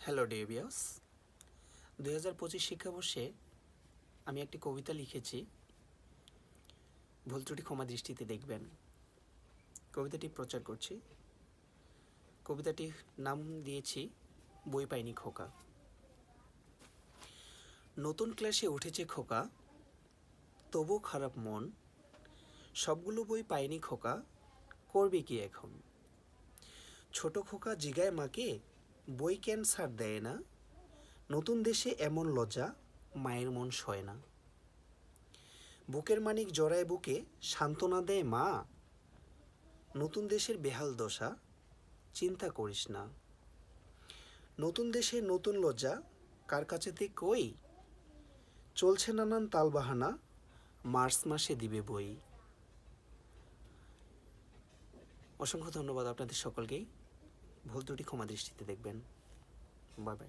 Hello ডেভিয়াস, 2025 শিক্ষাবর্ষে আমি একটি কবিতা লিখেছি। ভুল ত্রুটি ক্ষমা দৃষ্টিতে দেখবেন। কবিতাটি প্রচার করছি। কবিতাটির নাম দিয়েছি বই পাইনি খোকা। নতুন ক্লাসে উঠেছে খোকা, তবু খারাপ মন। সবগুলো বই পাইনি খোকা, করবে কি এখন? ছোট খোকা জিগায় মাকে, বই কেন ছাড় দেয় না? নতুন দেশে এমন লজ্জা, মায়ের মন সয় না। বুকের মানিক জড়ায় বুকে, সান্ত্বনা দেয় মা। নতুন দেশের বেহাল দশা, চিন্তা করিস না। নতুন দেশে নতুন লজ্জা, কার কাছেতে কই? চলছে নানান তালবাহানা, মার্চ মাসে দিবে বই। অসংখ্য ধন্যবাদ আপনাদের সকলকেই। ভুল ত্রুটি ক্ষমা দৃষ্টিতে দেখবেন। Bye bye.